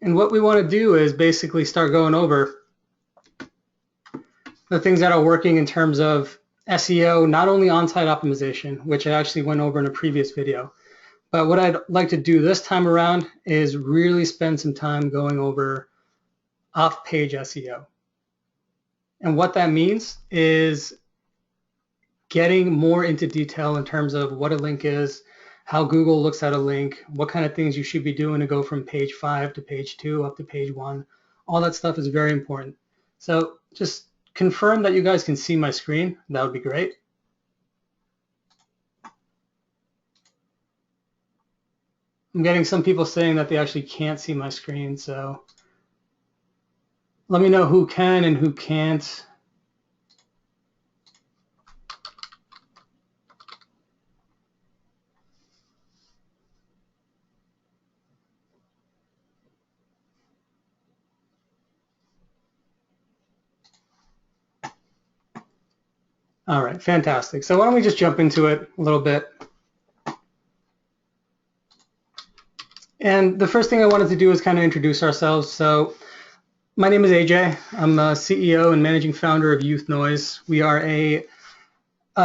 And what we want to do is basically start going over the things that are working in terms of SEO, not only on-site optimization, which I actually went over in a previous video, but what I'd like to do this time around is really spend some time going over off-page SEO. And what that means is getting more into detail in terms of what a link is, how Google looks at a link, what kind of things you should be doing to go from page 5 to page 2 up to page 1. All that stuff is very important. So just confirm that you guys can see my screen. That would be great. I'm getting some people saying that they actually can't see my screen, so let me know who can and who can't. All right, fantastic. So why don't we just jump into it a little bit. And the first thing I wanted to do is kind of introduce ourselves. So my name is AJ. I'm a CEO and managing founder of Youth Noise. We are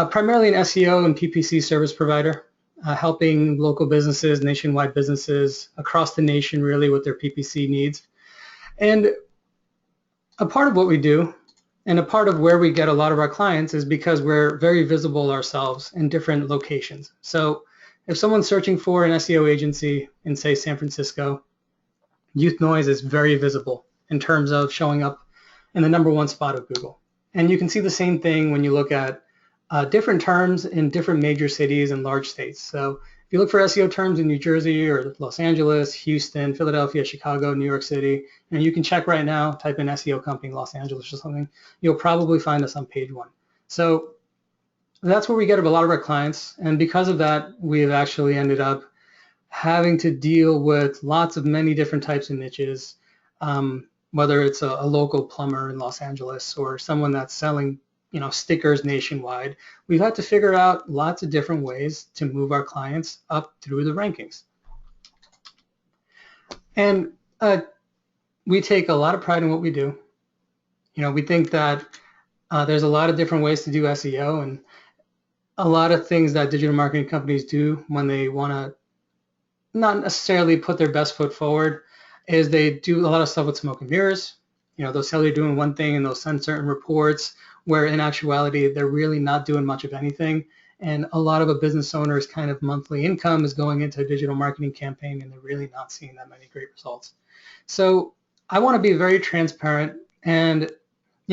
primarily an SEO and PPC service provider, helping local businesses, nationwide businesses across the nation really with their PPC needs. And a part of what we do and a part of where we get a lot of our clients is because we're very visible ourselves in different locations. So if someone's searching for an SEO agency in, say, San Francisco, Youth Noise is very visible in terms of showing up in the #1 spot of Google. And you can see the same thing when you look at different terms in different major cities and large states. So if you look for SEO terms in New Jersey or Los Angeles, Houston, Philadelphia, Chicago, New York City, and you can check right now, type in SEO company Los Angeles or something, you'll probably find us on page 1. So that's where we get a lot of our clients. And because of that, we've actually ended up having to deal with many different types of niches, whether it's a local plumber in Los Angeles or someone that's selling stickers nationwide. We've had to figure out lots of different ways to move our clients up through the rankings. And we take a lot of pride in what we do. We think that there's a lot of different ways to do SEO, and a lot of things that digital marketing companies do when they want to not necessarily put their best foot forward is they do a lot of stuff with smoke and mirrors. They'll say they're doing one thing and they'll send certain reports where in actuality they're really not doing much of anything. And a lot of a business owner's kind of monthly income is going into a digital marketing campaign and they're really not seeing that many great results. So I want to be very transparent. And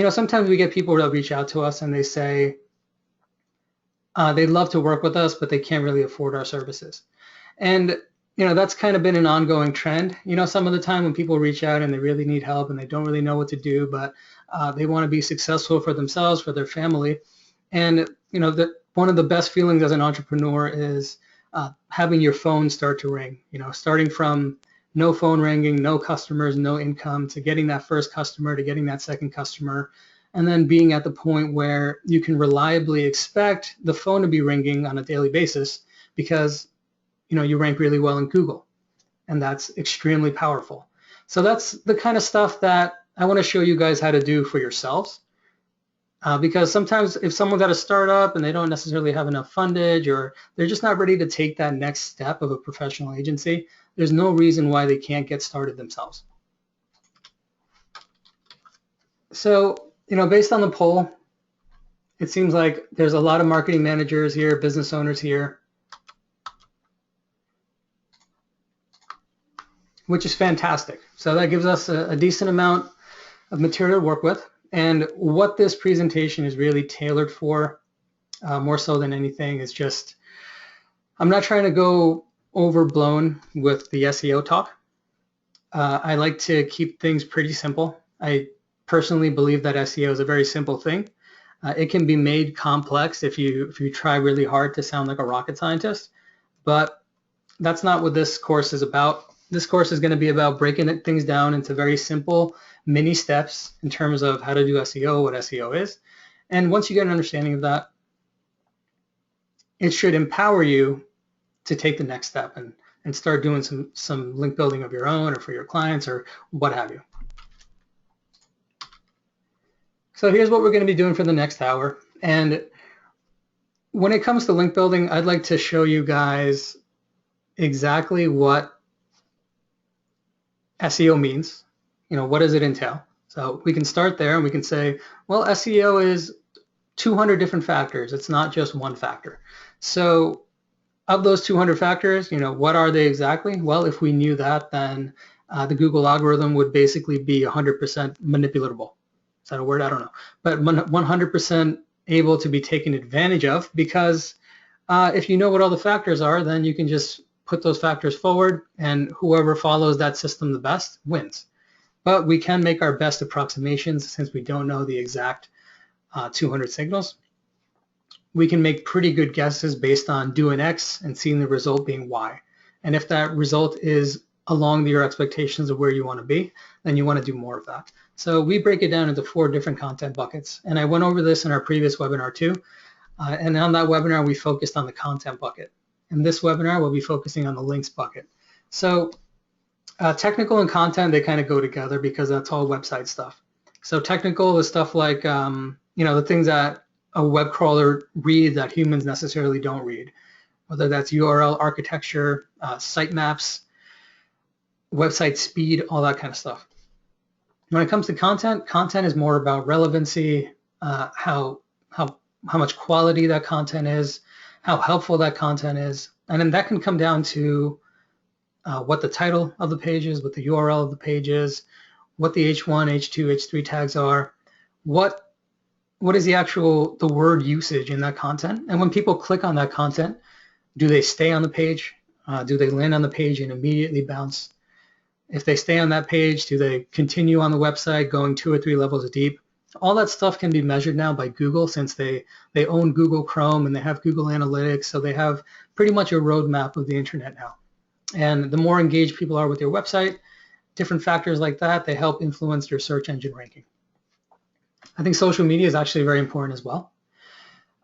sometimes we get people that reach out to us and they say they'd love to work with us, but they can't really afford our services. And that's kind of been an ongoing trend. Some of the time when people reach out and they really need help and they don't really know what to do, but they want to be successful for themselves, for their family. And, one of the best feelings as an entrepreneur is having your phone start to ring, starting from no phone ringing, no customers, no income, to getting that first customer, to getting that second customer, and then being at the point where you can reliably expect the phone to be ringing on a daily basis because you rank really well in Google, and that's extremely powerful. So that's the kind of stuff that I want to show you guys how to do for yourselves, because sometimes if someone got a startup and they don't necessarily have enough fundage or they're just not ready to take that next step of a professional agency, there's no reason why they can't get started themselves. So, based on the poll, it seems like there's a lot of marketing managers here, business owners here, which is fantastic. So that gives us a decent amount of material to work with. And what this presentation is really tailored for, more so than anything, is just, I'm not trying to go overblown with the SEO talk. I like to keep things pretty simple. I personally believe that SEO is a very simple thing. It can be made complex if you try really hard to sound like a rocket scientist, but that's not what this course is about. This course is going to be about breaking things down into very simple mini steps in terms of how to do SEO, what SEO is. And once you get an understanding of that, it should empower you to take the next step. And and start doing some link building of your own or for your clients or what have you. So here's what we're going to be doing for the next hour. And when it comes to link building, I'd like to show you guys exactly what SEO means. What does it entail? So we can start there and we can say, well, SEO is 200 different factors. It's not just one factor. So of those 200 factors, what are they exactly? Well, if we knew that, then the Google algorithm would basically be 100% manipulatable. Is that a word? I don't know. But 100% able to be taken advantage of, because if you know what all the factors are, then you can just put those factors forward, and whoever follows that system the best wins. But we can make our best approximations since we don't know the exact 200 signals. We can make pretty good guesses based on doing X and seeing the result being Y. And if that result is along your expectations of where you want to be, then you want to do more of that. So we break it down into 4 different content buckets. And I went over this in our previous webinar too. And on that webinar, we focused on the content bucket. In this webinar, we'll be focusing on the links bucket. So technical and content, they kind of go together because that's all website stuff. So technical is stuff like, the things that a web crawler reads that humans necessarily don't read, whether that's URL architecture, sitemaps, website speed, all that kind of stuff. When it comes to content, content is more about relevancy, how much quality that content is, how helpful that content is, and then that can come down to what the title of the page is, what the URL of the page is, what the H1, H2, H3 tags are, what is the word usage in that content, and when people click on that content, do they stay on the page? Do they land on the page and immediately bounce? If they stay on that page, do they continue on the website going 2 or 3 levels deep? All that stuff can be measured now by Google, since they own Google Chrome and they have Google Analytics, so they have pretty much a roadmap of the internet now. And the more engaged people are with your website, different factors like that, they help influence your search engine ranking. I think social media is actually very important as well.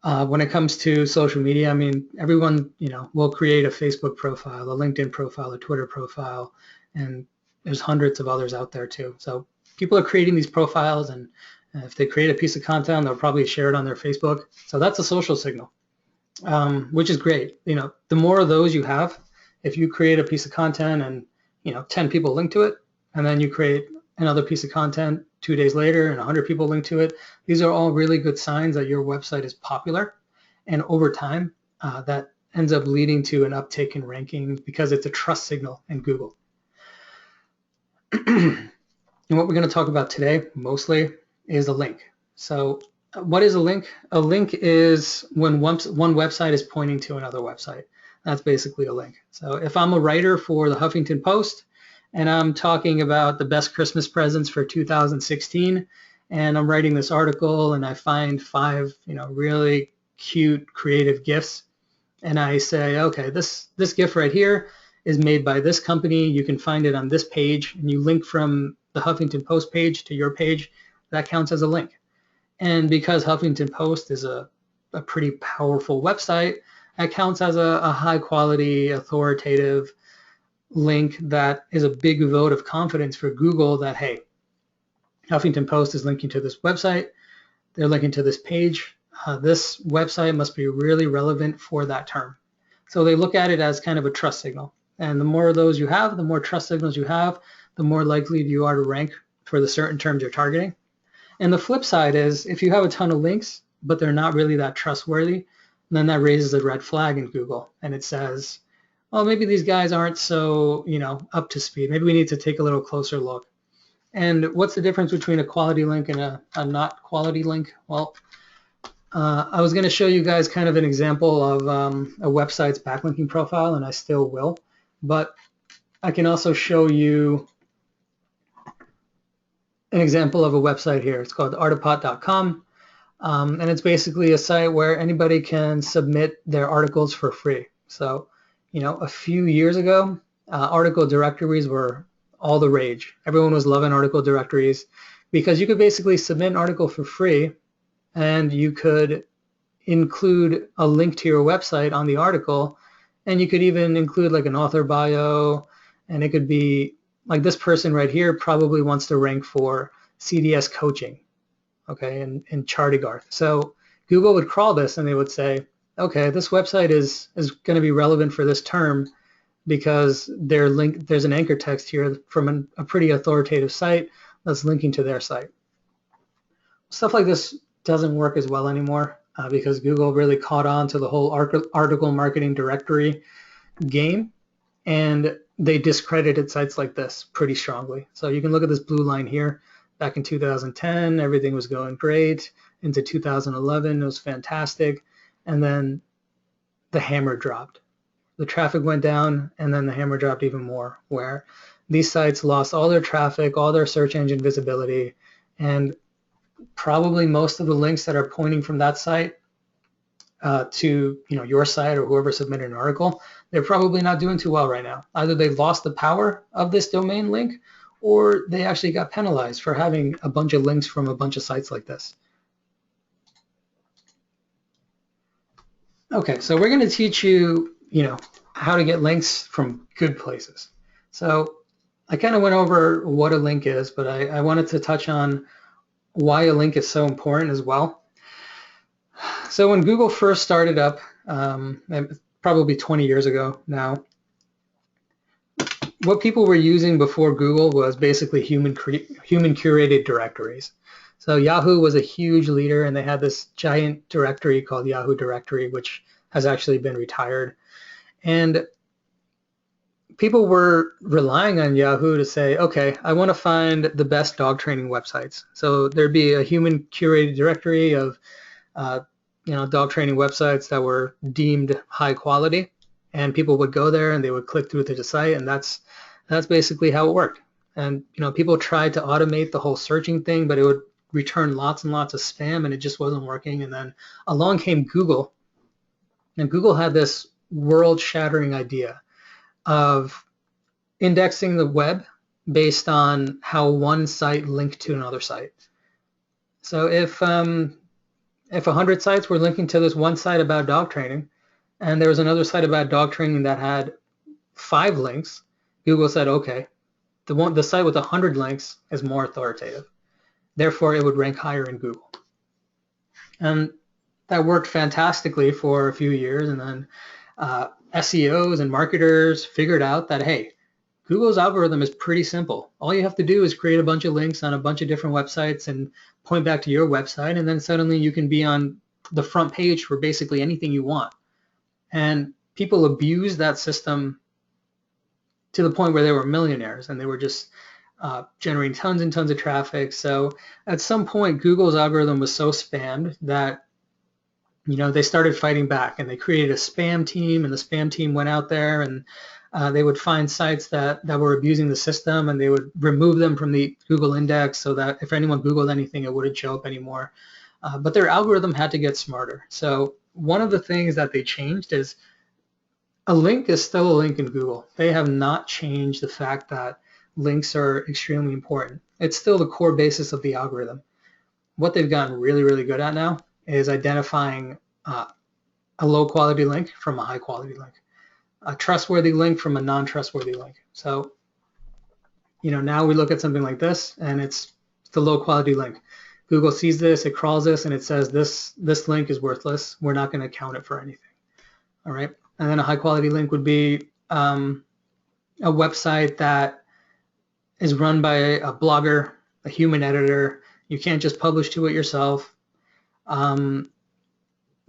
When it comes to social media, I mean, everyone, will create a Facebook profile, a LinkedIn profile, a Twitter profile, and there's hundreds of others out there too. So people are creating these profiles, and if they create a piece of content, they'll probably share it on their Facebook. So that's a social signal, which is great. The more of those you have, if you create a piece of content and 10 people link to it, and then you create another piece of content 2 days later and 100 people link to it, these are all really good signs that your website is popular. And over time, that ends up leading to an uptick in ranking because it's a trust signal in Google. And what we're going to talk about today mostly is a link. So what is a link? A link is when one website is pointing to another website. That's basically a link. So if I'm a writer for the Huffington Post and I'm talking about the best Christmas presents for 2016, and I'm writing this article and I find 5, really cute, creative gifts, and I say, okay, this gift right here is made by this company. You can find it on this page, and you link from the Huffington Post page to your page. That counts as a link. And because Huffington Post is a pretty powerful website, that counts as a high quality, authoritative link that is a big vote of confidence for Google that, hey, Huffington Post is linking to this website. They're linking to this page. This website must be really relevant for that term. So they look at it as kind of a trust signal. And the more of those you have, the more trust signals you have, the more likely you are to rank for the certain terms you're targeting. And the flip side is if you have a ton of links, but they're not really that trustworthy, then that raises a red flag in Google. And it says, well, maybe these guys aren't so, up to speed. Maybe we need to take a little closer look. And what's the difference between a quality link and a not quality link? Well, I was going to show you guys kind of an example of a website's backlinking profile, and I still will. But I can also show you an example of a website here. It's called artipot.com, and it's basically a site where anybody can submit their articles for free. So, a few years ago, article directories were all the rage. Everyone was loving article directories because you could basically submit an article for free, and you could include a link to your website on the article, And you could even include like an author bio, and it could be like this person right here probably wants to rank for CDS coaching, okay, in Chartigarth. So Google would crawl this and they would say, okay, this website is going to be relevant for this term because there's an anchor text here from a pretty authoritative site that's linking to their site. Stuff like this doesn't work as well anymore because Google really caught on to the whole article marketing directory game, and they discredited sites like this pretty strongly. So you can look at this blue line here. Back in 2010, everything was going great. Into 2011, it was fantastic. And then the hammer dropped. The traffic went down, and then the hammer dropped even more, where these sites lost all their traffic, all their search engine visibility, and probably most of the links that are pointing from that site to your site or whoever submitted an article, they're probably not doing too well right now. Either they lost the power of this domain link, or they actually got penalized for having a bunch of links from a bunch of sites like this. Okay, so we're going to teach you, how to get links from good places. So I kind of went over what a link is, but I wanted to touch on why a link is so important as well. So when Google first started up, probably 20 years ago now, what people were using before Google was basically human curated directories. So Yahoo was a huge leader, and they had this giant directory called Yahoo Directory, which has actually been retired. And people were relying on Yahoo to say, okay, I want to find the best dog training websites. So there'd be a human curated directory of dog training websites that were deemed high quality, and people would go there and they would click through to the site, and that's basically how it worked. And people tried to automate the whole searching thing, but it would return lots and lots of spam, and it just wasn't working. And then along came Google, and Google had this world-shattering idea of indexing the web based on how one site linked to another site. So if 100 sites were linking to this one site about dog training, and there was another site about dog training that had 5 links, Google said, okay, the site with 100 links is more authoritative. Therefore, it would rank higher in Google. And that worked fantastically for a few years, and then SEOs and marketers figured out that, hey, Google's algorithm is pretty simple. All you have to do is create a bunch of links on a bunch of different websites and point back to your website, and then suddenly you can be on the front page for basically anything you want. And people abused that system to the point where they were millionaires, and they were just generating tons and tons of traffic. So at some point, Google's algorithm was so spammed that they started fighting back, and they created a spam team, and the spam team went out there and they would find sites that were abusing the system, and they would remove them from the Google index so that if anyone Googled anything, it wouldn't show up anymore. But their algorithm had to get smarter. So one of the things that they changed is a link is still a link in Google. They have not changed the fact that links are extremely important. It's still the core basis of the algorithm. What they've gotten really, really good at now is identifying a low quality link from a high quality link, a trustworthy link from a non-trustworthy link. So, now we look at something like this, and it's the low quality link. Google sees this, it crawls this, and it says this link is worthless. We're not going to count it for anything. All right. And then a high quality link would be a website that is run by a blogger, a human editor. You can't just publish to it yourself.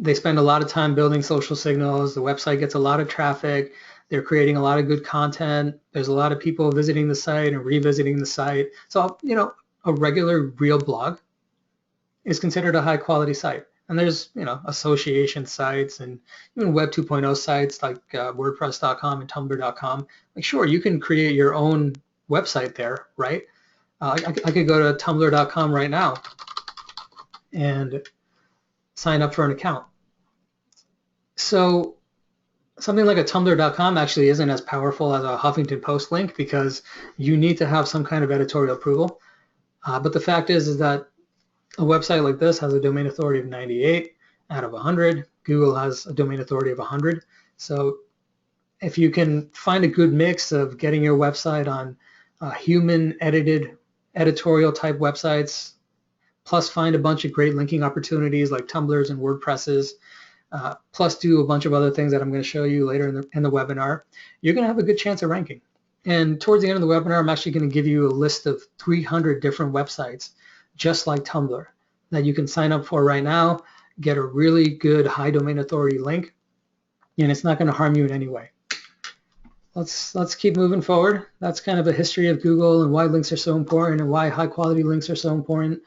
They spend a lot of time building social signals. The website gets a lot of traffic. They're creating a lot of good content. There's a lot of people visiting the site and revisiting the site. So, a regular real blog is considered a high quality site. And there's, association sites and even Web 2.0 sites like WordPress.com and Tumblr.com. Like, sure, you can create your own website there, right? I could go to Tumblr.com right now and sign up for an account. So something like a Tumblr.com actually isn't as powerful as a Huffington Post link because you need to have some kind of editorial approval. But the fact is that a website like this has a domain authority of 98 out of 100. Google has a domain authority of 100. So if you can find a good mix of getting your website on human edited editorial type websites, plus find a bunch of great linking opportunities like Tumblrs and WordPresses, plus do a bunch of other things that I'm going to show you later in the webinar, you're going to have a good chance of ranking. And towards the end of the webinar, I'm actually going to give you a list of 300 different websites, just like Tumblr, that you can sign up for right now, get a really good high domain authority link, and it's not going to harm you in any way. Let's keep moving forward. That's kind of a history of Google and why links are so important and why high quality links are so important.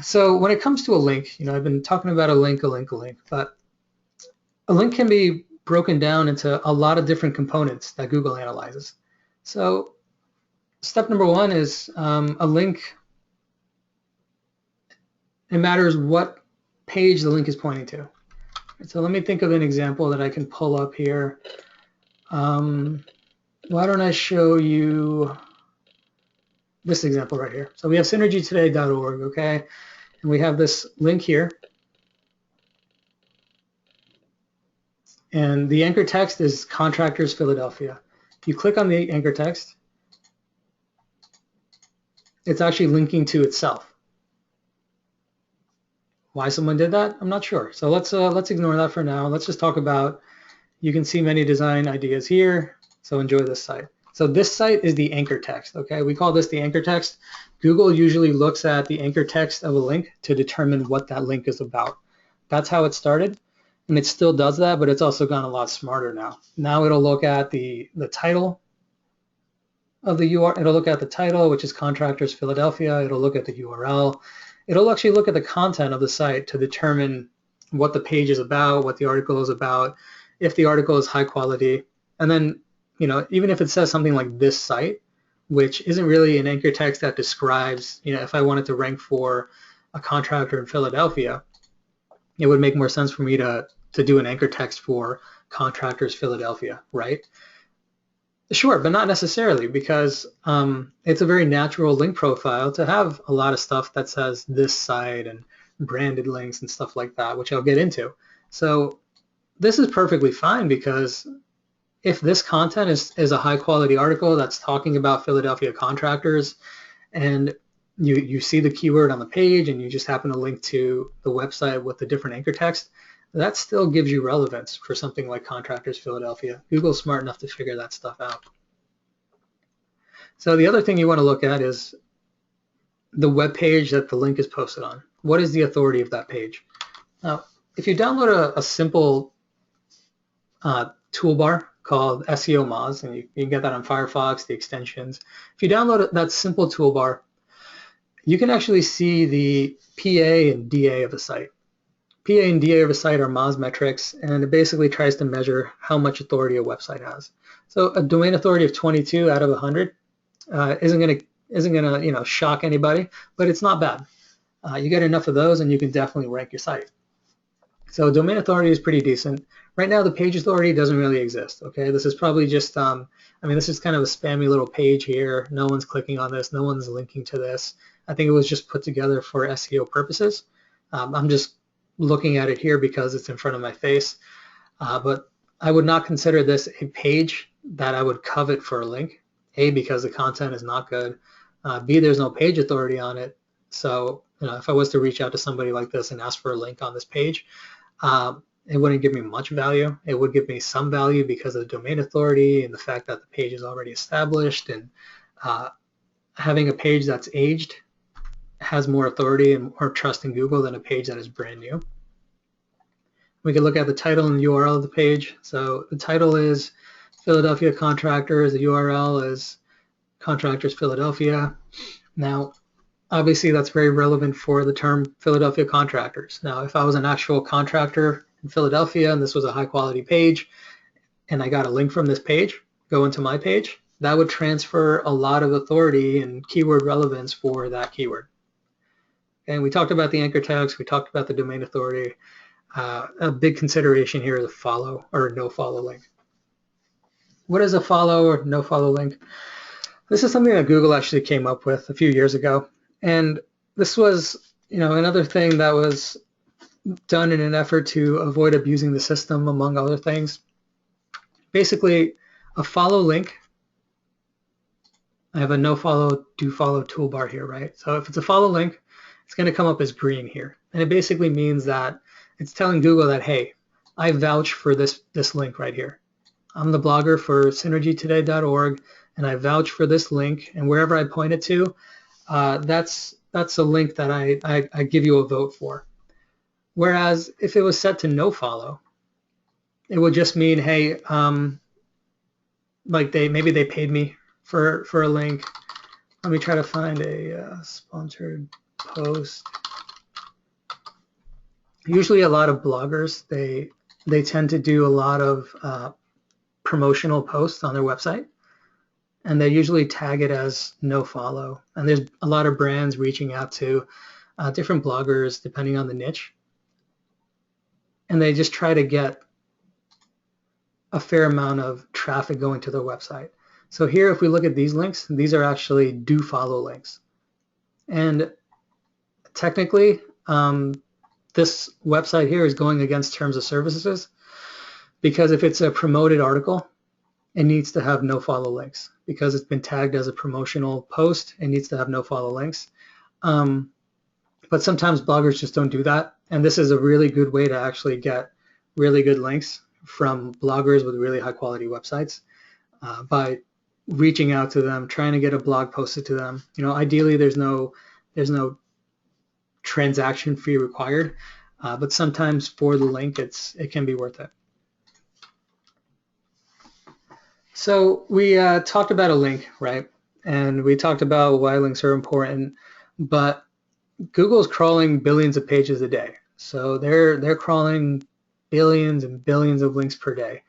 So when it comes to a link, I've been talking about a link, but a link can be broken down into a lot of different components that Google analyzes. So step number one is a link. It matters what page the link is pointing to. So let me think of an example that I can pull up here. Why don't I show you this example right here? So we have synergytoday.org, okay? And we have this link here. And the anchor text is Contractors Philadelphia. If you click on the anchor text, it's actually linking to itself. Why someone did that, I'm not sure. So let's ignore that for now. Let's just talk about, you can see many design ideas here. So enjoy this site. So this site is the anchor text, okay? We call this the anchor text. Google usually looks at the anchor text of a link to determine what that link is about. That's how it started, and it still does that, but it's also gone a lot smarter now. Now it'll look at the title of the URL. It'll look at the title, which is Contractors Philadelphia. It'll look at the URL. It'll actually look at the content of the site to determine what the page is about, what the article is about, if the article is high quality. And then, even if it says something like this site, which isn't really an anchor text that describes, if I wanted to rank for a contractor in Philadelphia, it would make more sense for me to do an anchor text for Contractors Philadelphia, right? Sure, but not necessarily, because it's a very natural link profile to have a lot of stuff that says this site and branded links and stuff like that, which I'll get into. So this is perfectly fine, because if this content is a high quality article that's talking about Philadelphia contractors, and you see the keyword on the page and you just happen to link to the website with the different anchor text, that still gives you relevance for something like Contractors Philadelphia. Google's smart enough to figure that stuff out. So the other thing you want to look at is the web page that the link is posted on. What is the authority of that page? Now, if you download a simple toolbar called SEO Moz, and you can get that on Firefox, the extensions. If you download that simple toolbar, you can actually see the PA and DA of a site. PA and DA of a site are Moz metrics, and it basically tries to measure how much authority a website has. So a domain authority of 22 out of 100 isn't gonna shock anybody, but it's not bad. You get enough of those, and you can definitely rank your site. So domain authority is pretty decent. Right now, the page authority doesn't really exist. Okay, this is probably just, this is kind of a spammy little page here. No one's clicking on this. No one's linking to this. I think it was just put together for SEO purposes. I'm just looking at it here because it's in front of my face. But I would not consider this a page that I would covet for a link. A, because the content is not good. B, there's no page authority on it. So, if I was to reach out to somebody like this and ask for a link on this page, it wouldn't give me much value. It would give me some value because of the domain authority and the fact that the page is already established, and having a page that's aged has more authority and more trust in Google than a page that is brand new. We can look at the title and URL of the page. So the title is Philadelphia Contractors. The URL is Contractors Philadelphia. Now, obviously, that's very relevant for the term Philadelphia contractors. Now, if I was an actual contractor in Philadelphia and this was a high quality page and I got a link from this page, go into my page, that would transfer a lot of authority and keyword relevance for that keyword. And we talked about the anchor text, we talked about the domain authority. A big consideration here is a follow or no follow link. What is a follow or no follow link? This is something that Google actually came up with a few years ago. And this was, another thing that was done in an effort to avoid abusing the system, among other things. basically a follow link. I have a no follow, do follow toolbar here, right? So if it's a follow link, it's going to come up as green here. And it basically means that it's telling Google that, hey, I vouch for this link right here. I'm the blogger for synergytoday.org, and I vouch for this link. And wherever I point it to, that's a link that I give you a vote for. Whereas if it was set to no follow, it would just mean, hey, like maybe they paid me for a link. Let me try to find a sponsored post. Usually a lot of bloggers, they tend to do a lot of promotional posts on their website, and they usually tag it as no follow. And there's a lot of brands reaching out to different bloggers depending on the niche, and they just try to get a fair amount of traffic going to their website. So here, if we look at these links, these are actually do follow links. And technically, this website here is going against terms of services, because if it's a promoted article, it needs to have no follow links. Because it's been tagged as a promotional post, it needs to have no follow links. But sometimes bloggers just don't do that. And this is a really good way to actually get really good links from bloggers with really high quality websites by reaching out to them, trying to get a blog posted to them. You know, ideally there's no transaction fee required, but sometimes for the link it can be worth it. So we talked about a link, right? And we talked about why links are important, but Google's crawling billions of pages a day. So they're crawling billions and billions of links per day.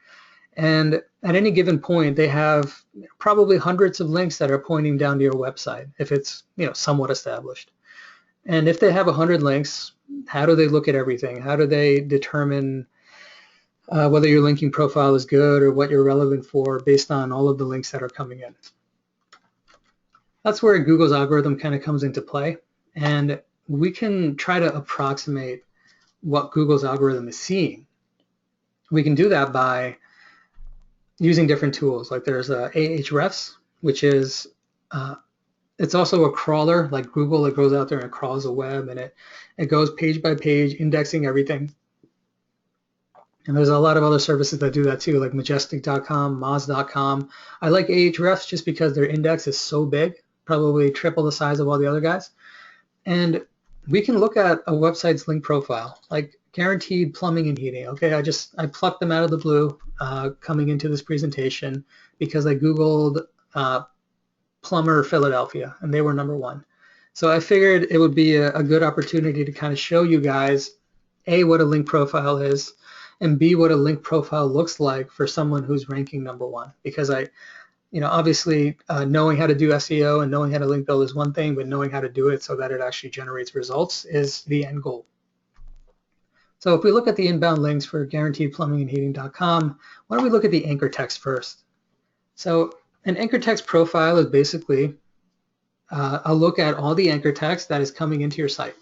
And at any given point, they have probably hundreds of links that are pointing down to your website if it's, you know, somewhat established. And if they have 100 links, how do they look at everything? How do they determine whether your linking profile is good or what you're relevant for based on all of the links that are coming in? That's where Google's algorithm kind of comes into play. And we can try to approximate what Google's algorithm is seeing. We can do that by using different tools. Like there's Ahrefs, which is it's also a crawler like Google. It goes out there and it crawls a web, and it goes page by page, indexing everything. And there's a lot of other services that do that too, like Majestic.com, Moz.com. I like Ahrefs just because their index is so big, probably triple the size of all the other guys. And we can look at a website's link profile, like Guaranteed Plumbing and Heating. Okay, I plucked them out of the blue coming into this presentation because I Googled plumber Philadelphia, and they were #1. So I figured it would be a good opportunity to kind of show you guys, A, what a link profile is, and B, what a link profile looks like for someone who's ranking #1. Because obviously knowing how to do SEO and knowing how to link build is one thing, but knowing how to do it so that it actually generates results is the end goal. So if we look at the inbound links for guaranteedplumbingandheating.com, why don't we look at the anchor text first? So an anchor text profile is basically a look at all the anchor text that is coming into your site.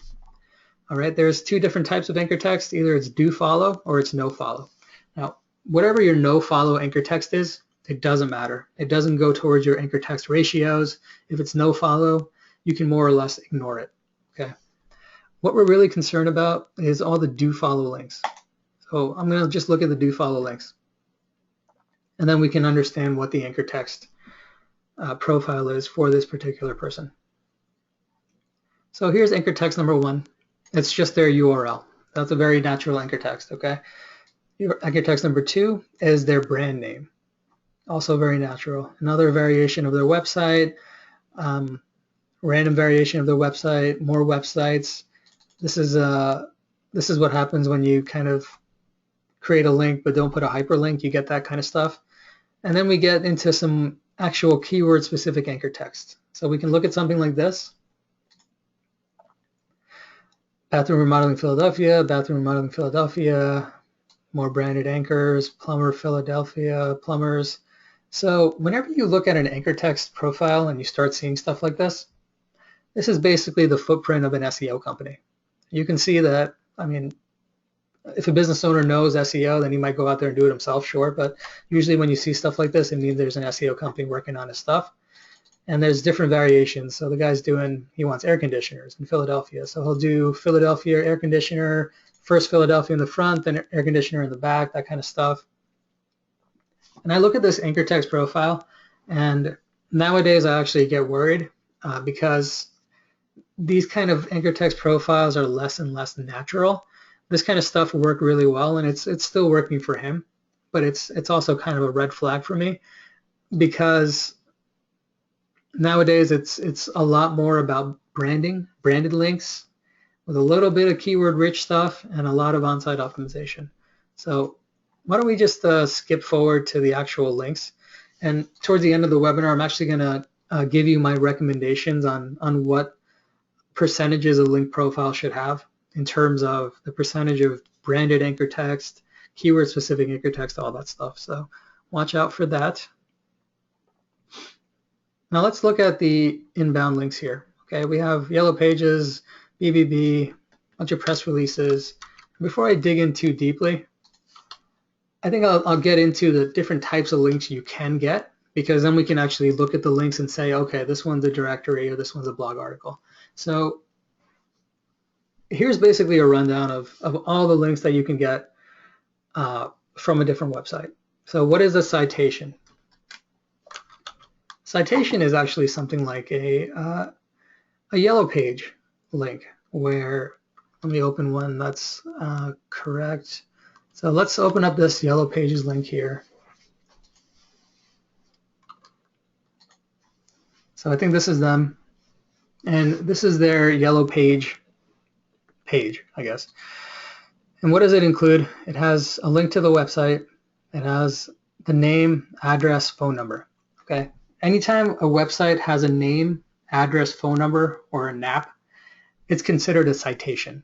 All right, there's two different types of anchor text. Either it's do follow or it's no follow. Now, whatever your no follow anchor text is, it doesn't matter. It doesn't go towards your anchor text ratios. If it's no follow, you can more or less ignore it. Okay. What we're really concerned about is all the do follow links. So I'm going to just look at the do follow links, and then we can understand what the anchor text profile is for this particular person. So here's anchor text #1. It's just their URL. That's a very natural anchor text, okay? Your anchor text #2 is their brand name. Also very natural. Another variation of their website, random variation of their website, more websites. This is what happens when you kind of create a link but don't put a hyperlink. You get that kind of stuff. And then we get into some actual keyword specific anchor text. So we can look at something like this. Bathroom remodeling Philadelphia, bathroom remodeling Philadelphia, more branded anchors, plumber Philadelphia, plumbers. So whenever you look at an anchor text profile and you start seeing stuff like this is basically the footprint of an SEO company. You can see that, I mean, if a business owner knows SEO, then he might go out there and do it himself, sure. But usually when you see stuff like this, it means there's an SEO company working on his stuff. And there's different variations. So the guy's he wants air conditioners in Philadelphia. So he'll do Philadelphia air conditioner, first Philadelphia in the front, then air conditioner in the back, that kind of stuff. And I look at this anchor text profile, and nowadays I actually get worried because these kind of anchor text profiles are less and less natural. This kind of stuff will work really well, and it's still working for him, but it's also kind of a red flag for me because nowadays it's a lot more about branded links with a little bit of keyword rich stuff and a lot of on-site optimization. So why don't we just skip forward to the actual links, and towards the end of the webinar I'm actually going to give you my recommendations on what percentages a link profile should have in terms of the percentage of branded anchor text, keyword specific anchor text, all that stuff. So watch out for that. Now let's look at the inbound links here. Okay, we have Yellow Pages, BBB, a bunch of press releases. Before I dig in too deeply, I think I'll get into the different types of links you can get, because then we can actually look at the links and say, okay, this one's a directory or this one's a blog article. So here's basically a rundown of all the links that you can get from a different website. So what is a citation? Citation is actually something like a Yellow Page link where, let me open one that's correct. So let's open up this Yellow Pages link here. So I think this is them, and this is their Yellow Page, I guess. And what does it include? It has a link to the website. It has the name, address, phone number. Okay. Anytime a website has a name, address, phone number, or a NAP, it's considered a citation.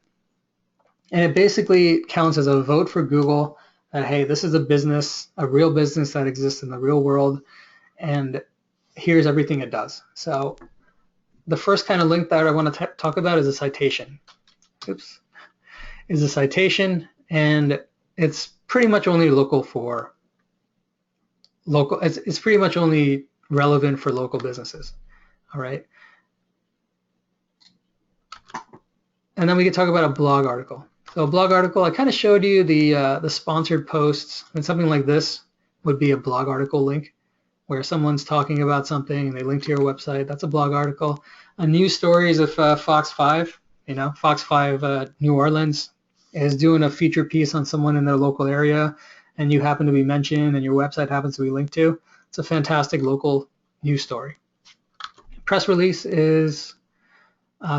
And it basically counts as a vote for Google that, hey, this is a business, a real business that exists in the real world, and here's everything it does. So the first kind of link that I want to talk about is a citation. Oops. Is a citation, and it's pretty much only it's pretty much only relevant for local businesses. All right. And then we can talk about a blog article. So a blog article, I kind of showed you the sponsored posts, and something like this would be a blog article link where someone's talking about something and they link to your website. That's a blog article. A news story is if Fox 5, Fox 5 New Orleans is doing a feature piece on someone in their local area, and you happen to be mentioned and your website happens to be linked to. It's a fantastic local news story. Press release is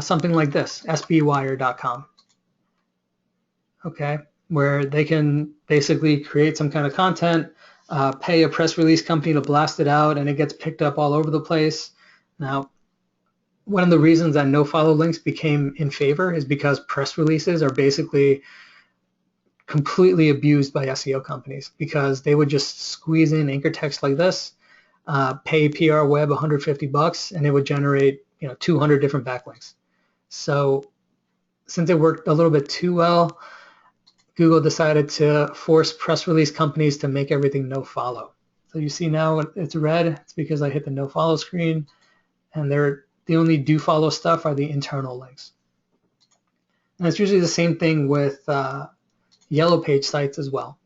something like this, sbwire.com. Okay, where they can basically create some kind of content, pay a press release company to blast it out, and it gets picked up all over the place. Now, one of the reasons that no-follow links became in favor is because press releases are basically completely abused by SEO companies, because they would just squeeze in anchor text like this, pay PR Web $150, and it would generate 200 different backlinks. So since it worked a little bit too well, Google decided to force press release companies to make everything no follow. So you see now it's red. It's because I hit the no follow screen, and the only do follow stuff are the internal links. And it's usually the same thing with Yellow Page sites as well.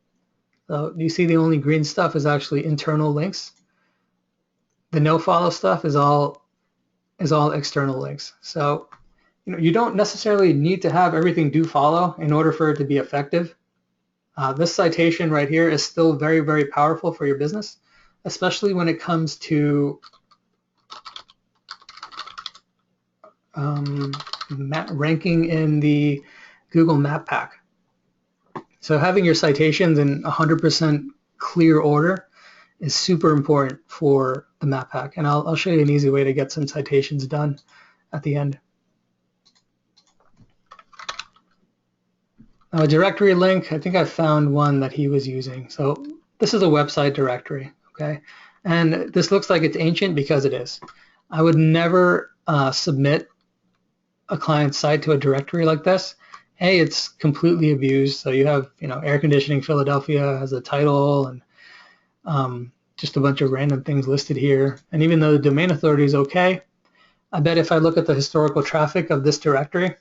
So you see the only green stuff is actually internal links. The no follow stuff is all external links. So you don't necessarily need to have everything do follow in order for it to be effective. This citation right here is still very, very powerful for your business, especially when it comes to ranking in the Google Map Pack. So having your citations in 100% clear order is super important for the Map Pack. And I'll show you an easy way to get some citations done at the end. Now, a directory link, I think I found one that he was using. So this is a website directory, okay? And this looks like it's ancient because it is. I would never submit a client site to a directory like this A, it's completely abused. So you have, Air Conditioning Philadelphia as a title, and just a bunch of random things listed here. And even though the domain authority is okay, I bet if I look at the historical traffic of this directory,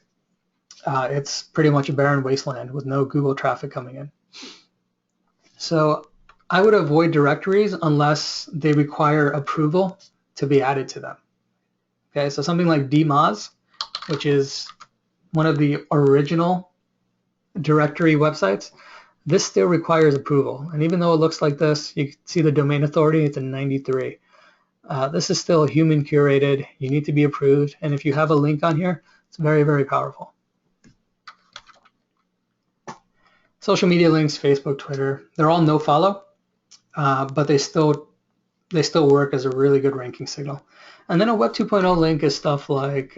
it's pretty much a barren wasteland with no Google traffic coming in. So I would avoid directories unless they require approval to be added to them. Okay, so something like DMoz, which is one of the original directory websites, this still requires approval. And even though it looks like this, you can see the domain authority, it's a 93. This is still human curated. You need to be approved. And if you have a link on here, it's very, very powerful. Social media links, Facebook, Twitter, they're all no follow, but they still work as a really good ranking signal. And then a Web 2.0 link is stuff like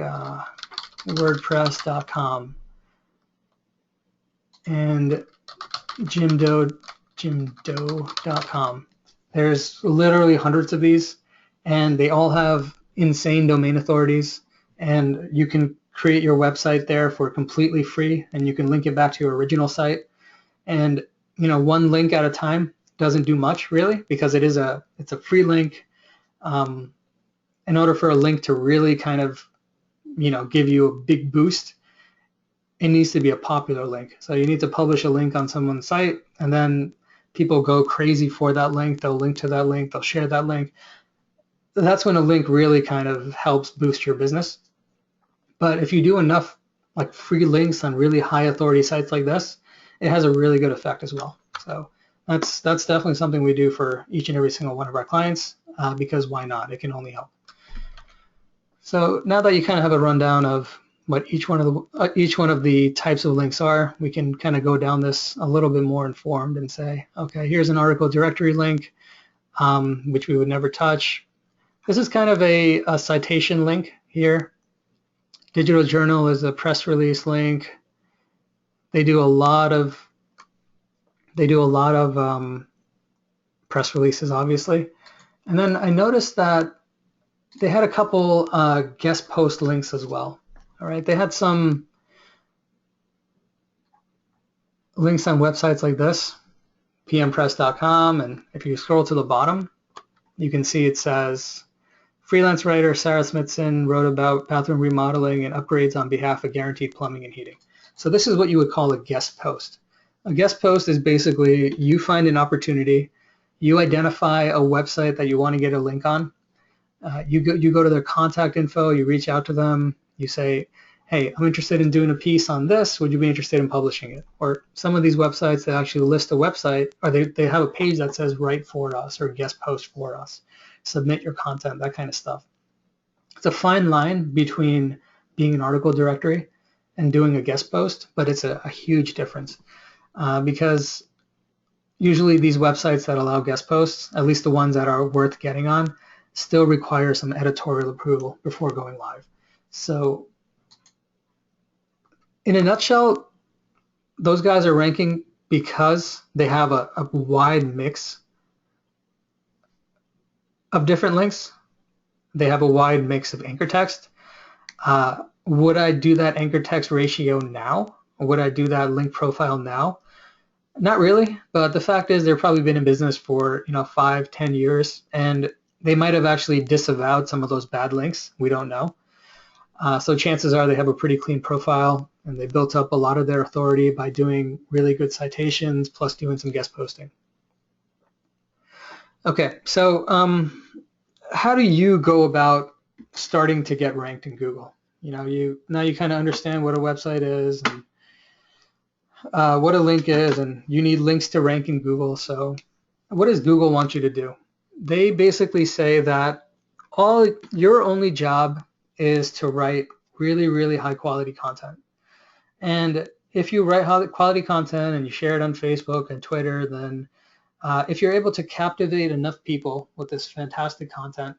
WordPress.com and Jimdo.com. There's literally hundreds of these, and they all have insane domain authorities, and you can create your website there for completely free, and you can link it back to your original site. And one link at a time doesn't do much really, because it's a free link. In order for a link to really kind of give you a big boost, it needs to be a popular link. So you need to publish a link on someone's site, and then people go crazy for that link. They'll link to that link. They'll share that link. That's when a link really kind of helps boost your business. But if you do enough like free links on really high authority sites like this, it has a really good effect as well. So that's definitely something we do for each and every single one of our clients, because why not? It can only help. So now that you kind of have a rundown of what each one of the types of links are, we can kind of go down this a little bit more informed and say, okay, here's an article directory link, which we would never touch. This is kind of a citation link here. Digital Journal is a press release link. They do a lot of press releases, obviously. And then I noticed that they had a couple guest post links as well. All right, they had some links on websites like this, pmpress.com, and if you scroll to the bottom, you can see it says, freelance writer Sarah Smithson wrote about bathroom remodeling and upgrades on behalf of Guaranteed Plumbing and Heating. So this is what you would call a guest post. A guest post is basically you find an opportunity, you identify a website that you want to get a link on, you go to their contact info, you reach out to them, you say, hey, I'm interested in doing a piece on this, would you be interested in publishing it? Or some of these websites, they actually list a website, or they have a page that says write for us or guest post for us, submit your content, that kind of stuff. It's a fine line between being an article directory and doing a guest post, but it's a huge difference, because usually these websites that allow guest posts, at least the ones that are worth getting on, still require some editorial approval before going live. So in a nutshell, those guys are ranking because they have a wide mix of different links. They have a wide mix of anchor text. Would I do that anchor text ratio now? Or would I do that link profile now? Not really, but the fact is they've probably been in business for 5-10 years, and they might have actually disavowed some of those bad links. We don't know. So chances are they have a pretty clean profile, and they built up a lot of their authority by doing really good citations plus doing some guest posting. Okay, so how do you go about starting to get ranked in Google? Now you kind of understand what a website is and what a link is, and you need links to rank in Google. So what does Google want you to do? They basically say that your only job is to write really, really high quality content. And if you write high quality content and you share it on Facebook and Twitter, then if you're able to captivate enough people with this fantastic content,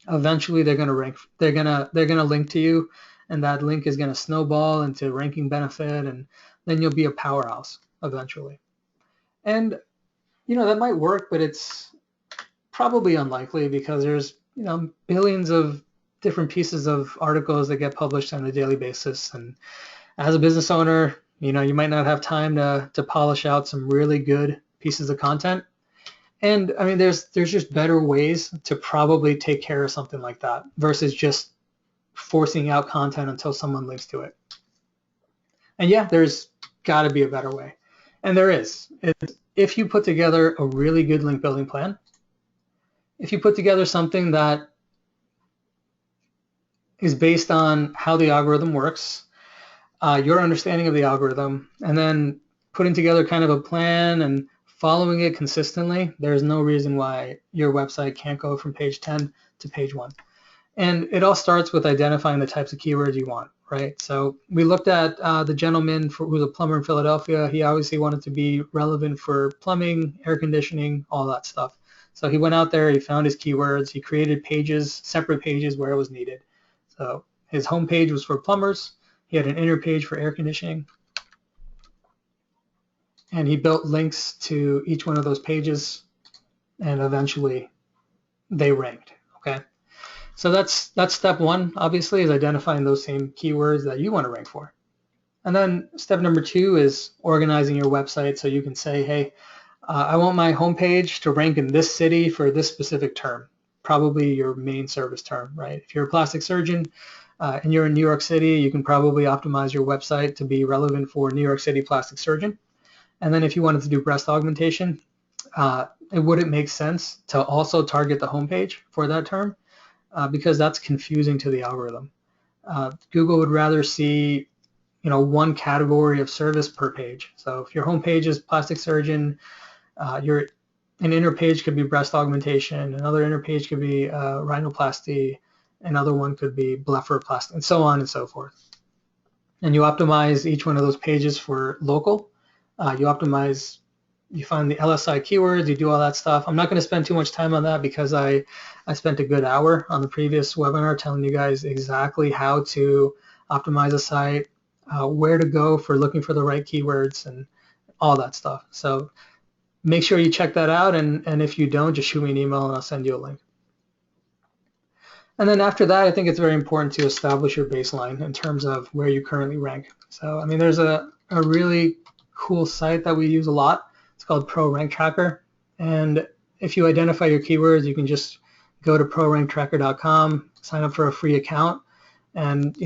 eventually they're going to rank. They're gonna link to you, and that link is going to snowball into ranking benefit, and then you'll be a powerhouse eventually. And that might work, but it's probably unlikely because there's billions of different pieces of articles that get published on a daily basis, and as a business owner, you know, you might not have time to polish out some really good pieces of content. And I mean, there's just better ways to probably take care of something like that versus just forcing out content until someone links to it. And yeah, there's got to be a better way. And there is. If you put together a really good link building plan, if you put together something that is based on how the algorithm works, your understanding of the algorithm, and then putting together kind of a plan and following it consistently, there's no reason why your website can't go from page 10 to page 1. And it all starts with identifying the types of keywords you want, right? So we looked at the gentleman who was a plumber in Philadelphia. He obviously wanted to be relevant for plumbing, air conditioning, all that stuff. So he went out there, he found his keywords, he created pages, separate pages where it was needed. So his home page was for plumbers. He had an inner page for air conditioning. And he built links to each one of those pages, and eventually they ranked, okay? So that's step one, obviously, is identifying those same keywords that you want to rank for. And then step number 2 is organizing your website so you can say, hey, I want my homepage to rank in this city for this specific term, probably your main service term, right? If you're a plastic surgeon and you're in New York City, you can probably optimize your website to be relevant for New York City plastic surgeon. And then if you wanted to do breast augmentation, it wouldn't make sense to also target the homepage for that term. Because that's confusing to the algorithm. Google would rather see, you know, one category of service per page. So if your homepage is plastic surgeon, an inner page could be breast augmentation, another inner page could be rhinoplasty, another one could be blepharoplasty, and so on and so forth. And you optimize each one of those pages for local. You find the LSI keywords, you do all that stuff. I'm not going to spend too much time on that because I spent a good hour on the previous webinar telling you guys exactly how to optimize a site, where to go for looking for the right keywords and all that stuff. So make sure you check that out, and if you don't, just shoot me an email and I'll send you a link. And then after that, I think it's very important to establish your baseline in terms of where you currently rank. So I mean, there's a really cool site that we use a lot. It's called Pro Rank Tracker, and if you identify your keywords, you can just go to ProRankTracker.com, sign up for a free account, and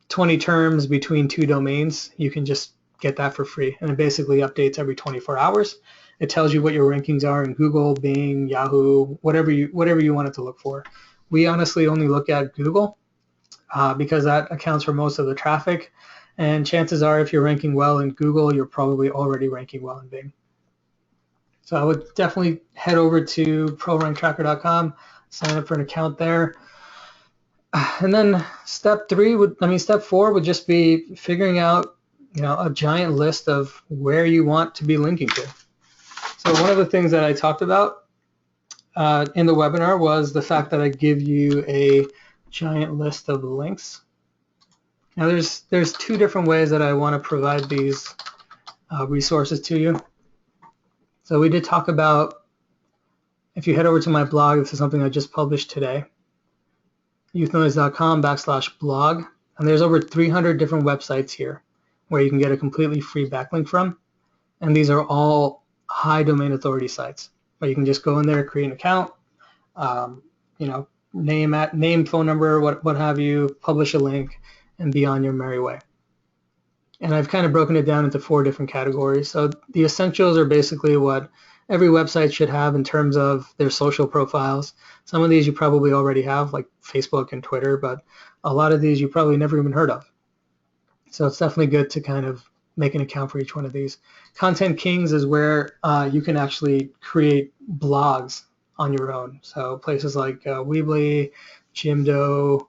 20 terms between 2 domains, you can just get that for free, and it basically updates every 24 hours. It tells you what your rankings are in Google, Bing, Yahoo, whatever you want it to look for. We honestly only look at Google because that accounts for most of the traffic, and chances are if you're ranking well in Google, you're probably already ranking well in Bing. So I would definitely head over to ProRankTracker.com, sign up for an account there. And then step 4 would just be figuring out, a giant list of where you want to be linking to. So one of the things that I talked about in the webinar was the fact that I give you a giant list of links. Now there's 2 different ways that I want to provide these resources to you. So we did talk about, if you head over to my blog, this is something I just published today, youthnoise.com/blog, and there's over 300 different websites here where you can get a completely free backlink from, and these are all high domain authority sites where you can just go in there, create an account, name, phone number, what have you, publish a link, and be on your merry way. And I've kind of broken it down into 4 different categories. So the essentials are basically what every website should have in terms of their social profiles. Some of these you probably already have, like Facebook and Twitter, but a lot of these you probably never even heard of. So it's definitely good to kind of make an account for each one of these. Content Kings is where you can actually create blogs on your own. So places like Weebly, Jimdo,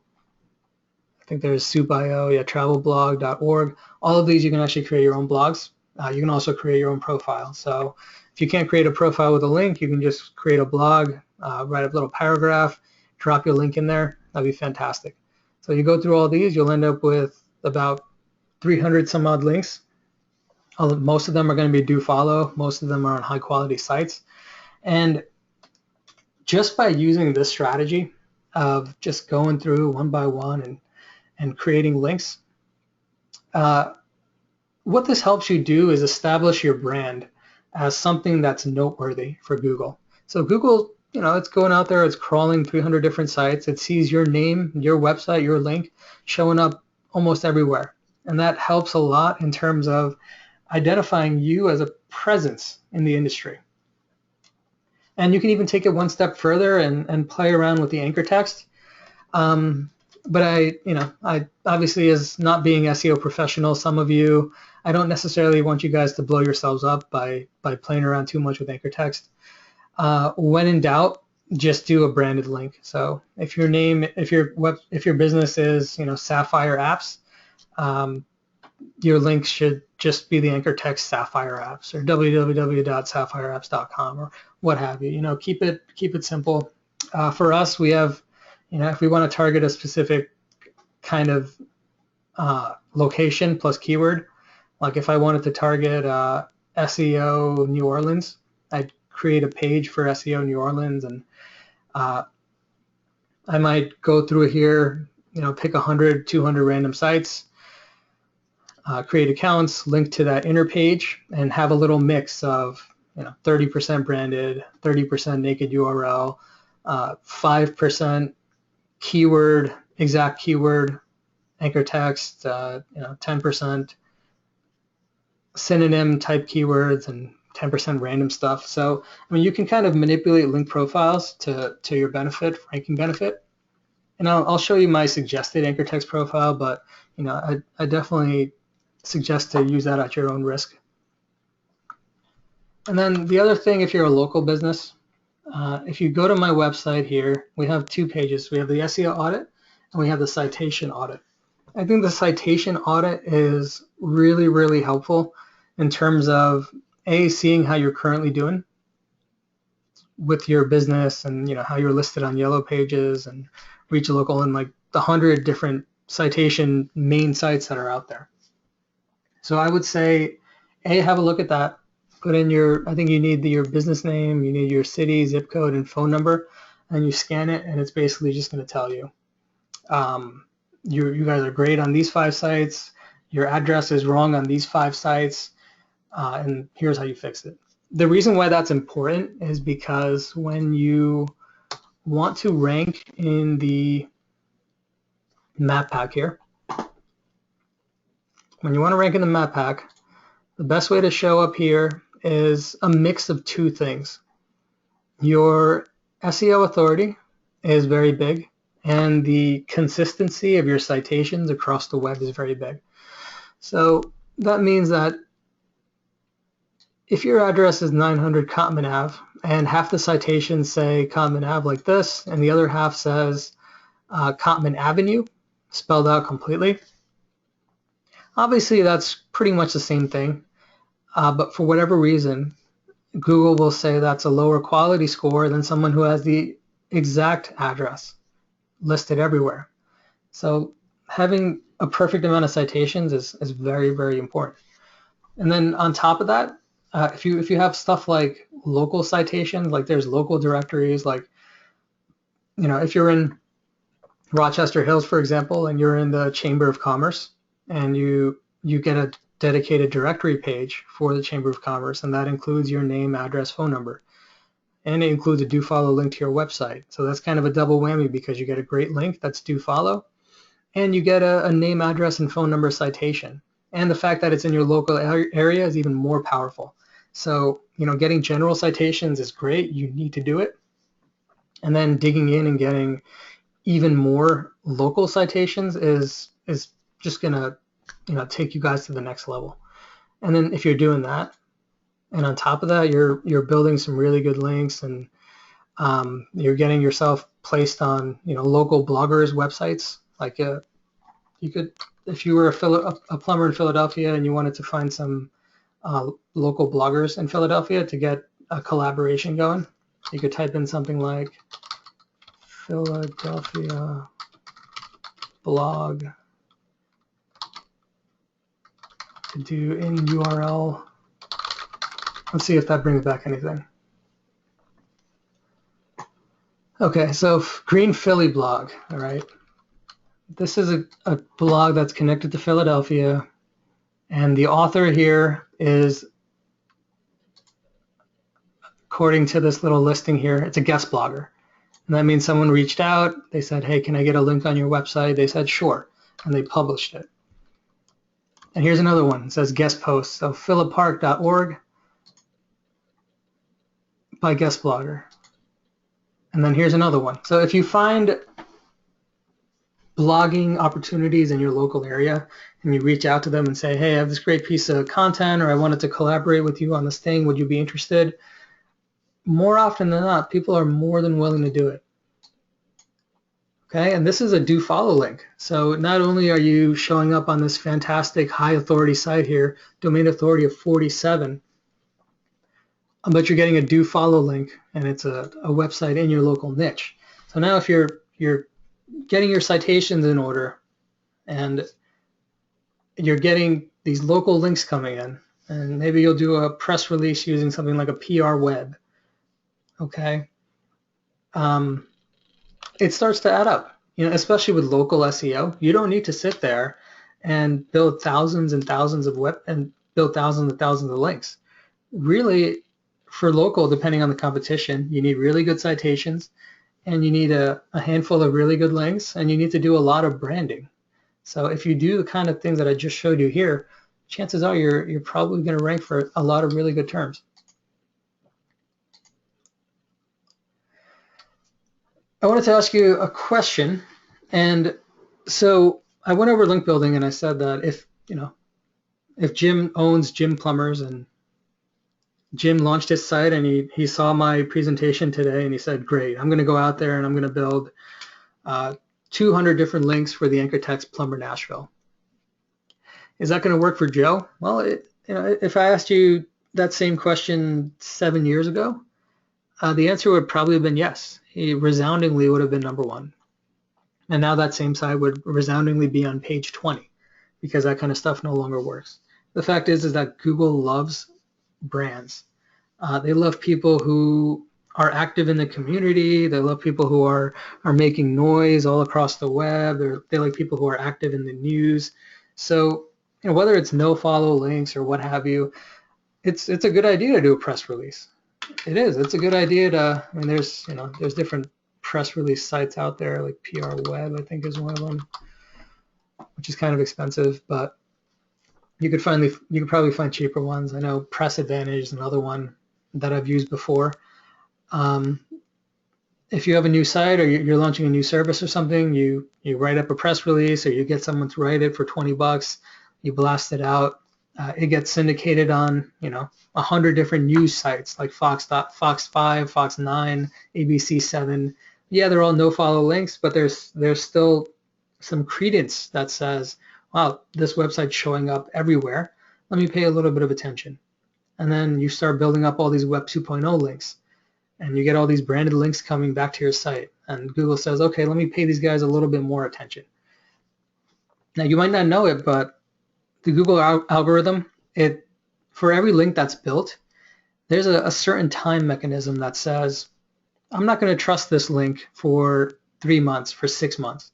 I think there's Soup.io, travelblog.org. All of these you can actually create your own blogs. You can also create your own profile. So if you can't create a profile with a link, you can just create a blog, write a little paragraph, drop your link in there. That'd be fantastic. So you go through all these, you'll end up with about 300 some odd links. Most of them are going to be do follow. Most of them are on high quality sites. And just by using this strategy of just going through one by one and creating links, What this helps you do is establish your brand as something that's noteworthy for Google. So Google, it's going out there, it's crawling 300 different sites, it sees your name, your website, your link showing up almost everywhere. And that helps a lot in terms of identifying you as a presence in the industry. And you can even take it one step further and play around with the anchor text. But I obviously, as not being SEO professional, some of you, I don't necessarily want you guys to blow yourselves up by playing around too much with anchor text. When in doubt, just do a branded link. So if your business is, Sapphire Apps, your link should just be the anchor text Sapphire Apps or www.sapphireapps.com or what have you. Keep it simple. For us, we have, if we want to target a specific kind of location plus keyword, like if I wanted to target SEO New Orleans, I'd create a page for SEO New Orleans, and I might go through here, pick 100, 200 random sites, create accounts, link to that inner page, and have a little mix of 30% branded, 30% naked URL, 5% keyword, exact keyword, anchor text, 10% synonym type keywords, and 10% random stuff. So, you can kind of manipulate link profiles to your benefit, ranking benefit. And I'll show you my suggested anchor text profile, but I definitely suggest to use that at your own risk. And then the other thing, if you're a local business, if you go to my website here, we have two pages. We have the SEO audit and we have the citation audit. I think the citation audit is really, really helpful in terms of seeing how you're currently doing with your business and how you're listed on Yellow Pages and Reach Local and like the 100 different citation main sites that are out there. So I would say, have a look at that. Put in I think you need your business name, you need your city, zip code, and phone number, and you scan it, and it's basically just going to tell you, you guys are great on these 5 sites, your address is wrong on these 5 sites, and here's how you fix it. The reason why that's important is because when you want to rank in the map pack here, when you want to rank in the map pack, the best way to show up here is a mix of 2 things. Your SEO authority is very big, and the consistency of your citations across the web is very big. So that means that if your address is 900 Cottman Ave and half the citations say Cottman Ave like this, and the other half says Cottman Avenue spelled out completely, obviously that's pretty much the same thing. But for whatever reason, Google will say that's a lower quality score than someone who has the exact address listed everywhere. So having a perfect amount of citations is very, very important. And then on top of that, if you have stuff like local citations, like there's local directories, like if you're in Rochester Hills, for example, and you're in the Chamber of Commerce, and you get a dedicated directory page for the Chamber of Commerce, and that includes your name, address, phone number, and it includes a do follow link to your website. So that's kind of a double whammy because you get a great link that's do follow, and you get a name, address, and phone number citation. And the fact that it's in your local area is even more powerful. So getting general citations is great. You need to do it, and then digging in and getting even more local citations is just gonna take you guys to the next level. And then if you're doing that, and on top of that, you're building some really good links, and you're getting yourself placed on local bloggers' websites. Like you could, if you were a plumber in Philadelphia and you wanted to find some local bloggers in Philadelphia to get a collaboration going, you could type in something like Philadelphia blog to do in URL. Let's see if that brings back anything. Okay, so Green Philly blog, all right. This is a blog that's connected to Philadelphia. And the author here is, according to this little listing here, it's a guest blogger. And that means someone reached out, they said, hey, can I get a link on your website? They said, sure, and they published it. And here's another one, it says guest post. So philippark.org by guest blogger. And then here's another one. So if you find blogging opportunities in your local area and you reach out to them and say, hey, I have this great piece of content, or I wanted to collaborate with you on this thing, would you be interested? More often than not, people are more than willing to do it. Okay, and this is a do follow link. So not only are you showing up on this fantastic high authority site here, domain authority of 47, but you're getting a do follow link, and it's a website in your local niche. So now if you're getting your citations in order and you're getting these local links coming in, and maybe you'll do a press release using something like a PR web, okay? It starts to add up, especially with local SEO. You don't need to sit there and build thousands and thousands of links. Really, for local, depending on the competition, you need really good citations, and you need a handful of really good links, and you need to do a lot of branding. So if you do the kind of things that I just showed you here, chances are you're probably going to rank for a lot of really good terms. I wanted to ask you a question. And so I went over link building and I said that if Jim owns Jim Plumbers, and Jim launched his site and he saw my presentation today and he said, great, I'm going to go out there and I'm going to build 200 different links for the anchor text Plumber Nashville. Is that going to work for Joe? Well, if I asked you that same question 7 years ago, the answer would probably have been yes. He resoundingly would have been number one. And now that same site would resoundingly be on page 20 because that kind of stuff no longer works. The fact is that Google loves brands. They love people who are active in the community. They love people who are making noise all across the web. They like people who are active in the news. So whether it's no follow links or what have you, it's a good idea to do a press release. It is. It's a good idea to. I mean, there's different press release sites out there, like PR Web, I think is one of them, which is kind of expensive, but you could probably find cheaper ones. I know Press Advantage is another one that I've used before. If you have a new site or you're launching a new service or something, you write up a press release, or you get someone to write it for $20. You blast it out. It gets syndicated on 100 different news sites like Fox 5, Fox 9, ABC 7. Yeah, they're all no follow links, but there's still some credence that says, wow, this website's showing up everywhere. Let me pay a little bit of attention. And then you start building up all these Web 2.0 links, and you get all these branded links coming back to your site. And Google says, okay, let me pay these guys a little bit more attention. Now, you might not know it, but the Google algorithm, for every link that's built, there's a certain time mechanism that says, I'm not going to trust this link for 3 months, for 6 months.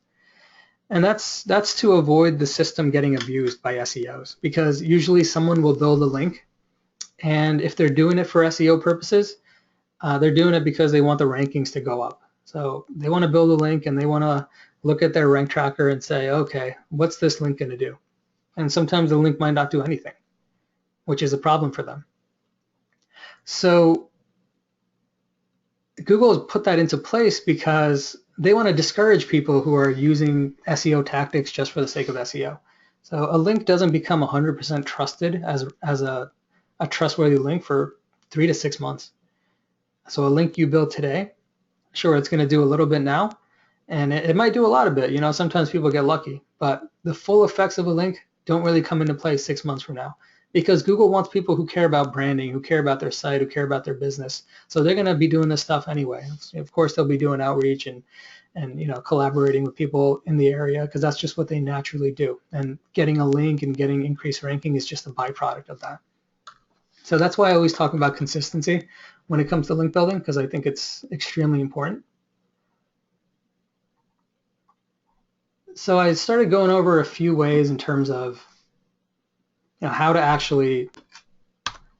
And that's to avoid the system getting abused by SEOs, because usually someone will build a link, and if they're doing it for SEO purposes, they're doing it because they want the rankings to go up. So they want to build a link and they want to look at their rank tracker and say, okay, what's this link going to do? And sometimes the link might not do anything, which is a problem for them. So Google has put that into place because they want to discourage people who are using SEO tactics just for the sake of SEO. So a link doesn't become 100% trusted as a trustworthy link for 3 to 6 months. So a link you build today, sure, it's going to do a little bit now, and it might do a lot of it. Sometimes people get lucky, but the full effects of a link don't really come into play 6 months from now, because Google wants people who care about branding, who care about their site, who care about their business. So they're going to be doing this stuff anyway. Of course, they'll be doing outreach and collaborating with people in the area, because that's just what they naturally do. And getting a link and getting increased ranking is just a byproduct of that. So that's why I always talk about consistency when it comes to link building, because I think it's extremely important. So I started going over a few ways in terms of how to actually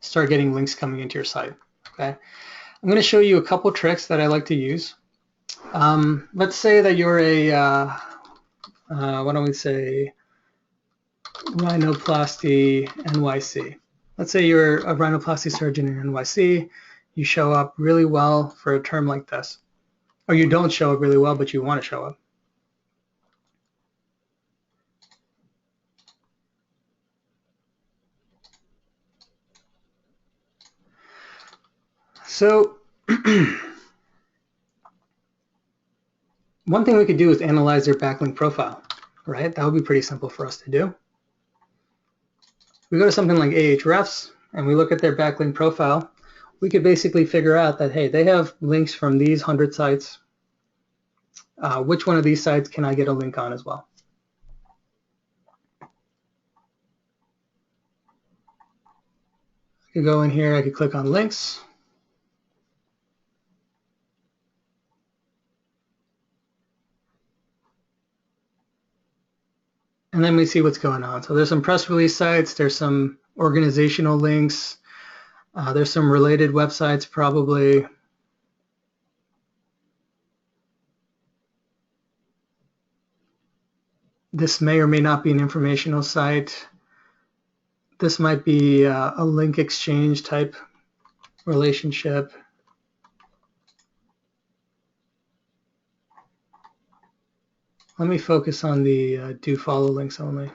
start getting links coming into your site. Okay, I'm going to show you a couple tricks that I like to use. Let's say that you're a why don't we say rhinoplasty NYC. Let's say you're a rhinoplasty surgeon in NYC. You show up really well for a term like this, or you don't show up really well, but you want to show up. So one thing we could do is analyze their backlink profile, right? That would be pretty simple for us to do. We go to something like Ahrefs and we look at their backlink profile. We could basically figure out that, hey, they have links from these 100 sites. Which one of these sites can I get a link on as well? I could go in here, I could click on links. And then we see what's going on. So there's some press release sites, there's some organizational links, there's some related websites probably. This may or may not be an informational site. This might be a link exchange type relationship. Let me focus on the do follow links only.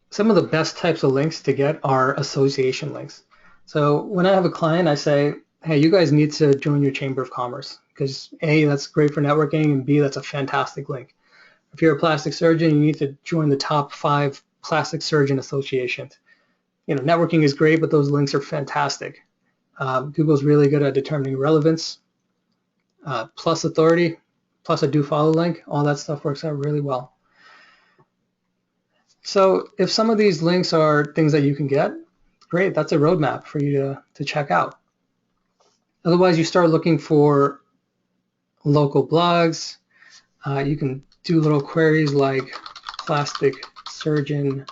Some of the best types of links to get are association links. So when I have a client, I say, hey, you guys need to join your Chamber of Commerce because A, that's great for networking, and B, that's a fantastic link. If you're a plastic surgeon, you need to join the top 5 plastic surgeon associations. Networking is great, but those links are fantastic. Google's really good at determining relevance, plus authority, plus a do follow link. All that stuff works out really well. So if some of these links are things that you can get, great, that's a roadmap for you to check out. Otherwise, you start looking for local blogs. You can do little queries like plastic surgeon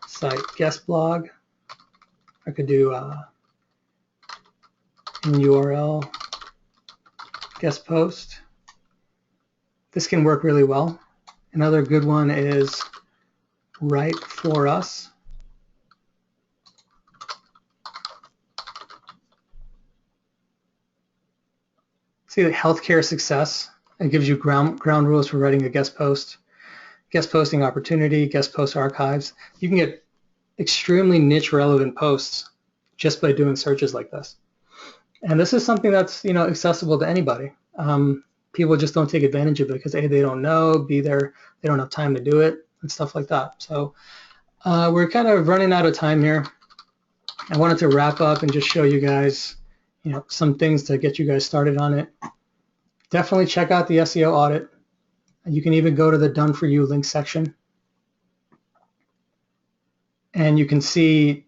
site guest blog. I could do in URL guest post. This can work really well. Another good one is Write for Us. See the healthcare success. It gives you ground rules for writing a guest post, guest posting opportunity, guest post archives. You can get extremely niche relevant posts just by doing searches like this. And this is something that's accessible to anybody. People just don't take advantage of it because A, they don't know, B, they don't have time to do it and stuff like that. So we're kind of running out of time here. I wanted to wrap up and just show you guys some things to get you guys started on it. Definitely check out the SEO audit. You can even go to the Done For You link section. And you can see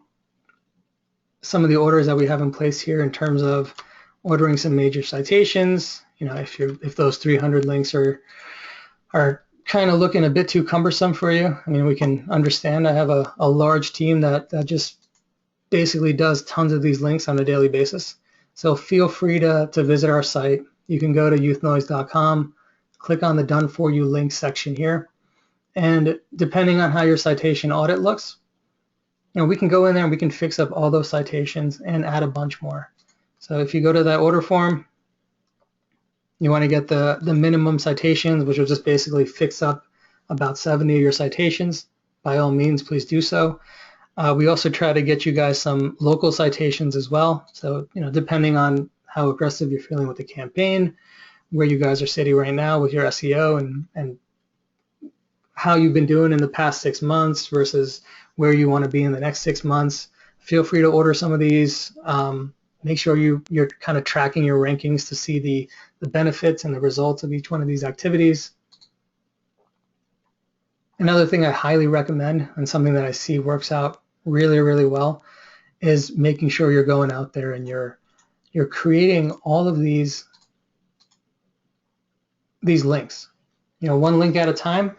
some of the orders that we have in place here in terms of ordering some major citations. If those 300 links are kind of looking a bit too cumbersome for you, I mean, we can understand. I have a large team that just basically does tons of these links on a daily basis. So feel free to visit our site. You can go to youthnoise.com, click on the Done For You link section here. And depending on how your citation audit looks, we can go in there and we can fix up all those citations and add a bunch more. So if you go to that order form, you want to get the minimum citations, which will just basically fix up about 70 of your citations. By all means, please do so. We also try to get you guys some local citations as well. So, depending on how aggressive you're feeling with the campaign, where you guys are sitting right now with your SEO and how you've been doing in the past 6 months versus where you want to be in the next 6 months, feel free to order some of these. Make sure you're kind of tracking your rankings to see the benefits and the results of each one of these activities. Another thing I highly recommend, and something that I see works out really, really well, is making sure you're going out there and you're creating all of these links, one link at a time.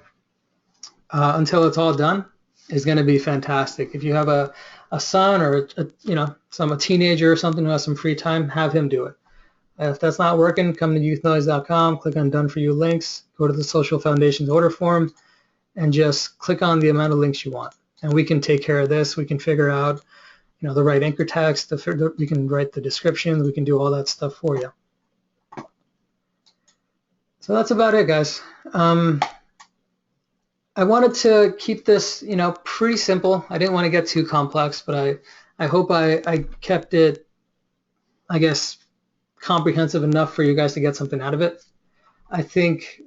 until it's all done is going to be fantastic. If you have a son or a teenager or something who has some free time, have him do it. If that's not working, come to youthnoise.com, click on Done For You links, go to the Social Foundation's order form, and just click on the amount of links you want. And we can take care of this. We can figure out, the right anchor text. We can write the descriptions. We can do all that stuff for you. So that's about it, guys. I wanted to keep this, pretty simple. I didn't want to get too complex, but I hope I kept it, I guess, comprehensive enough for you guys to get something out of it. I think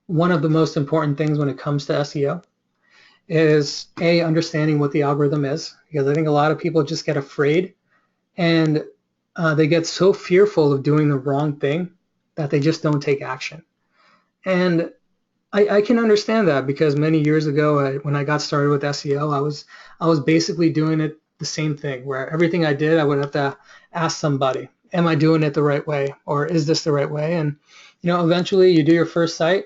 one of the most important things when it comes to SEO is understanding what the algorithm is, because I think a lot of people just get afraid and they get so fearful of doing the wrong thing that they just don't take action. And I can understand that, because many years ago when I got started with SEO, I was basically doing it the same thing, where everything I did, I would have to ask somebody, am I doing it the right way, or is this the right way? And eventually you do your first site,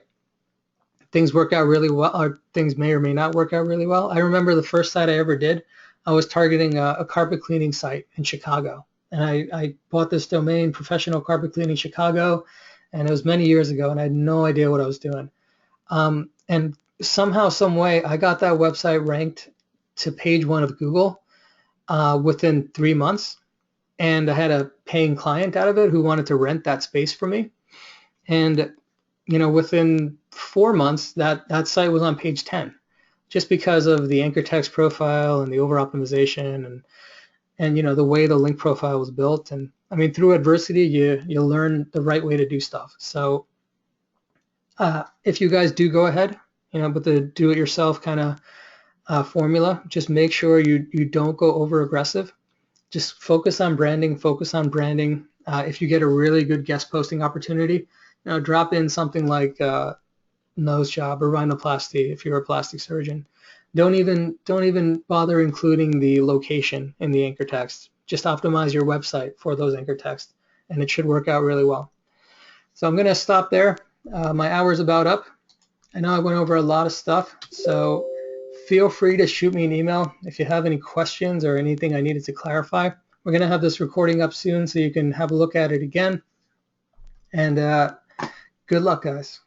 things work out really well, or things may or may not work out really well. I remember the first site I ever did, I was targeting a carpet cleaning site in Chicago, and I bought this domain, Professional Carpet Cleaning Chicago, and it was many years ago, and I had no idea what I was doing. And somehow, some way, I got that website ranked to page 1 of Google within 3 months, and I had a paying client out of it who wanted to rent that space for me. And within 4 months, that site was on page 10, just because of the anchor text profile and the over optimization and the way the link profile was built. And I mean, through adversity, you learn the right way to do stuff. So if you guys do go ahead, with the do-it-yourself kind of formula, just make sure you don't go over aggressive. Just focus on branding. If you get a really good guest posting opportunity, drop in something like nose job or rhinoplasty if you're a plastic surgeon. Don't even bother including the location in the anchor text. Just optimize your website for those anchor texts, and it should work out really well. So I'm going to stop there. My hour's about up. I know I went over a lot of stuff, so feel free to shoot me an email if you have any questions or anything I needed to clarify. We're going to have this recording up soon so you can have a look at it again. And good luck, guys.